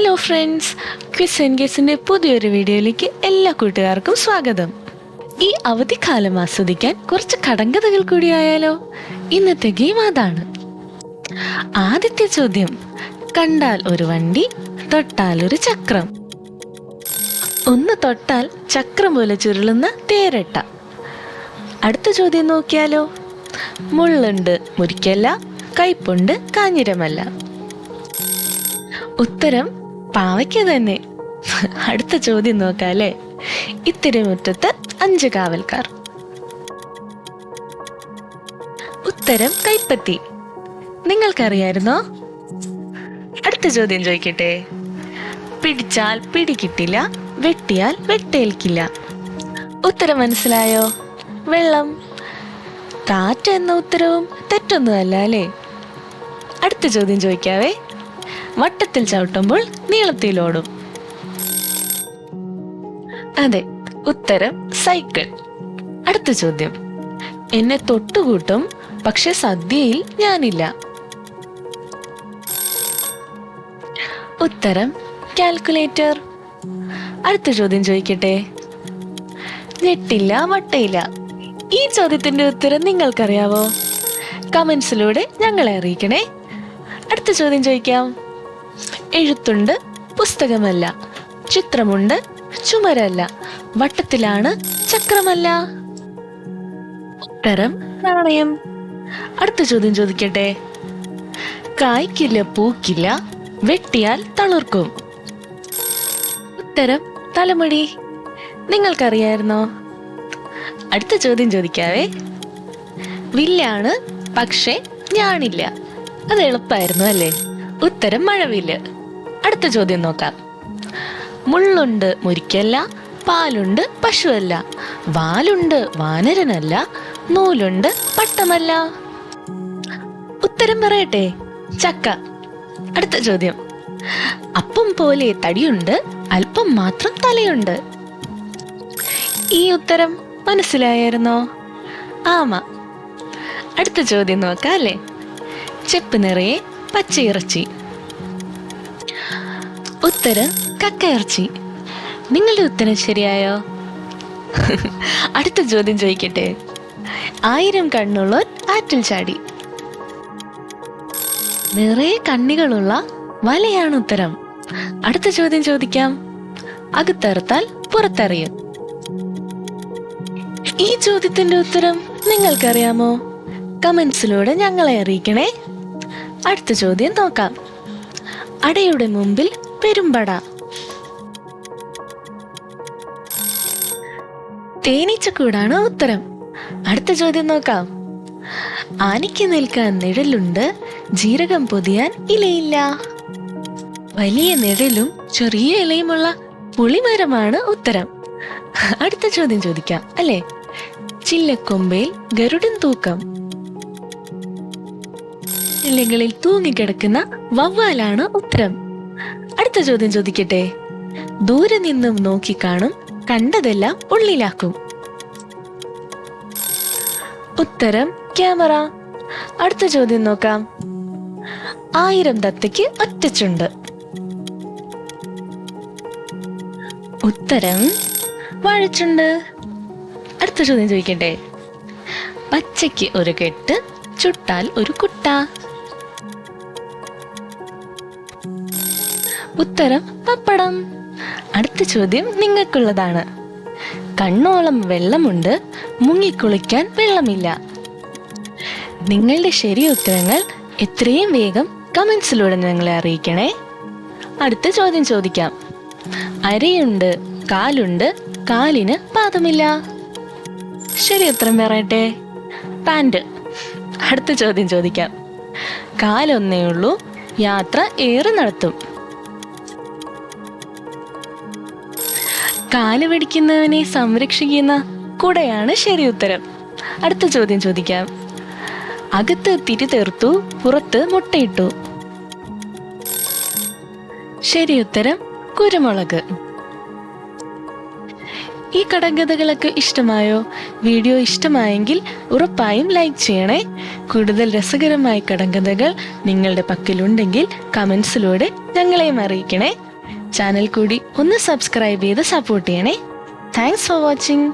Hello friends, quiz and ഗെസിന്റെ പുതിയൊരു വീഡിയോയിലേക്ക് എല്ലാ കൂട്ടുകാർക്കും സ്വാഗതം. ഈ അവധിക്കാലം ആസ്വദിക്കാൻ കുറച്ച് കടങ്കഥകൾ കൂടിയായാലോ? ഇന്നത്തെ ഗെയിം അതാണ്. ആദ്യത്തെ ചോദ്യം: കണ്ടാൽ ഒരു വണ്ടി, തൊട്ടാൽ ഒരു ചക്രം. ഒന്ന് തൊട്ടാൽ ചക്രം പോലെ ചുരുളുന്ന തേരട്ട. അടുത്ത ചോദ്യം നോക്കിയാലോ? മുള്ളുണ്ട് മുരിക്കല്ല, കയ്പുണ്ട് കാഞ്ഞിരമല്ല. ഉത്തരം പാവയ്ക്ക തന്നെ. അടുത്ത ചോദ്യം നോക്കാല്ലേ? ഇത്തിരി മുറ്റത്ത് 5 കാവൽക്കാർ. ഉത്തരം കൈപ്പത്തി. നിങ്ങൾക്കറിയായിരുന്നോ? അടുത്ത ചോദ്യം ചോദിക്കട്ടെ. പിടിച്ചാൽ പിടികിട്ടില്ല, വെട്ടിയാൽ വെട്ടേൽക്കില്ല. ഉത്തരം മനസ്സിലായോ? വെള്ളം. കാറ്റ് എന്ന ഉത്തരവും തെറ്റൊന്നുമല്ല അല്ലേ? അടുത്ത ചോദ്യം ചോദിക്കാവേ. വട്ടത്തിൽ ചവിട്ടുമ്പോൾ നീളത്തിലോടും. അതെ, ഉത്തരം സൈക്കിൾ. അടുത്ത ചോദ്യം: എന്നെ തൊട്ടുകൂട്ടും, പക്ഷെ സദ്യയിൽ ഞാനില്ല. ഉത്തരം കാൽക്കുലേറ്റർ. അടുത്ത ചോദ്യം ചോദിക്കട്ടെ. ഞെട്ടില്ല വട്ടയില്ല. ഈ ചോദ്യത്തിന്റെ ഉത്തരം നിങ്ങൾക്കറിയാവോ? കമന്റ്സിലൂടെ ഞങ്ങളെ അറിയിക്കണേ. അടുത്ത ചോദ്യം ചോദിക്കാം. എഴുത്തുണ്ട് പുസ്തകമല്ല, ചിത്രമുണ്ട് ചുമരല്ല, വട്ടത്തിലാണ് ചക്രമല്ല. ഉത്തരം നാണയം. അടുത്ത ചോദ്യം ചോദിക്കട്ടെ. കായ്ക്കില്ല പൂക്കില്ല, വെട്ടിയാൽ തളിർക്കും. ഉത്തരം തലമുടി. നിങ്ങൾക്കറിയായിരുന്നോ? അടുത്ത ചോദ്യം ചോദിക്കാവേ. വില്ലാണ്, പക്ഷെ ഞാണില്ല. അത് എളുപ്പമായിരുന്നു അല്ലേ? ഉത്തരം മഴവില്ല്. അടുത്ത ചോദ്യം നോക്കാം. മുള്ളുണ്ട് മുരിക്കല്ല, പാലുണ്ട് പശുവല്ല, വാലുണ്ട് വാനരനല്ല, നൂലുണ്ട് പട്ടമല്ല. ഉത്തരം പറയട്ടെ? ചക്ക. അടുത്ത ചോദ്യം. അപ്പം പോലെ തടിയുണ്ട്, അല്പം മാത്രം തലയുണ്ട്. ഈ ഉത്തരം മനസ്സിലായിരുന്നോ? ആമ. അടുത്ത ചോദ്യം നോക്കാം അല്ലേ? ചെപ്പ് നിറയെ പച്ചയിറച്ചി. ഉത്തരം കക്കയിറച്ചി. നിങ്ങളുടെ ഉത്തരം ശരിയായോ? അടുത്ത ചോദ്യം ചോദിക്കട്ടെ. 1000 കണ്ണുള്ളവർ ആറ്റിൽ ചാടി. നിറയെ കണ്ണികളുള്ള വലയാണ് ഉത്തരം. അടുത്ത ചോദ്യം ചോദിക്കാം. അകത്തറുത്താൽ പുറത്തറിയും. ഈ ചോദ്യത്തിന്റെ ഉത്തരം നിങ്ങൾക്കറിയാമോ? കമന്റ്സിലൂടെ ഞങ്ങളെ അറിയിക്കണേ. അടുത്ത ചോദ്യം നോക്കാം. അടയുടെ മുമ്പിൽ പെരുമ്പട. തേനീച്ചക്കൂടാണ് ഉത്തരം. അടുത്ത ചോദ്യം നോക്കാം. ആനയ്ക്ക് നിൽക്കാൻ നിഴലുണ്ട്, ജീരകം പൊതിയാൻ ഇലയില്ല. വലിയ നിഴലും ചെറിയ ഇലയുമുള്ള പുളിമരമാണ് ഉത്തരം. അടുത്ത ചോദ്യം ചോദിക്കാം അല്ലേ? ചില്ലക്കൊമ്പയിൽ ഗരുഡൻ തൂക്കം. ഇലകളിൽ തൂങ്ങിക്കിടക്കുന്ന വവ്വാലാണ് ഉത്തരം. അടുത്ത ചോദ്യം ചോദിക്കട്ടെ. ദൂരെ നിന്നും നോക്കിക്കാണും, കണ്ടതെല്ലാം ഉള്ളിലാക്കും. ഉത്തരം ക്യാമറ. അടുത്ത ചോദ്യം നോക്കാം. 1000 തത്തയ്ക്ക് ഒറ്റച്ചുണ്ട്. ഉത്തരം വാഴച്ചുണ്ട്. അടുത്ത ചോദ്യം ചോദിക്കട്ടെ. പച്ചയ്ക്ക് ഒരു കെട്ട്, ചുട്ടാൽ ഒരു കുട്ട. ഉത്തരം പപ്പടം. അടുത്ത ചോദ്യം നിങ്ങൾക്കുള്ളതാണ്. കണ്ണോളം വെള്ളമുണ്ട്, മുങ്ങിക്കുളിക്കാൻ വെള്ളമില്ല. നിങ്ങളുടെ ശരിയ ഉത്തരങ്ങൾ എത്രയും വേഗം കമന്റ്സിലൂടെ ഞങ്ങളെ അറിയിക്കണേ. അടുത്ത ചോദ്യം ചോദിക്കാം. അരയുണ്ട് കാലുണ്ട്, കാലിന് പാദമില്ല. ശരി ഉത്തരം പറയട്ടെ? പാന്റ്. അടുത്ത ചോദ്യം ചോദിക്കാം. കാലൊന്നേ ഉള്ളൂ, യാത്ര ഏറെ നടത്തും. കാല് പിടിക്കുന്നവനെ സംരക്ഷിക്കുന്ന കുടയാണ് ശരി ഉത്തരം. അടുത്ത ചോദ്യം ചോദിക്കാം. അകത്ത് തിരി തീർത്തു, പുറത്ത് മുട്ടയിട്ടു. ശരി ഉത്തരം കുരുമുളക്. ഈ കടങ്കഥകളൊക്കെ ഇഷ്ടമായോ? വീഡിയോ ഇഷ്ടമായെങ്കിൽ ഉറപ്പായും ലൈക്ക് ചെയ്യണേ. കൂടുതൽ രസകരമായ കടങ്കഥകൾ നിങ്ങളുടെ പക്കലുണ്ടെങ്കിൽ കമന്റ്സിലൂടെ ഞങ്ങളെയും അറിയിക്കണേ. ചാനൽ കൂടി ഒന്ന് സബ്സ്ക്രൈബ് ചെയ്ത് സപ്പോർട്ട് ചെയ്യണേ. Thanks for watching.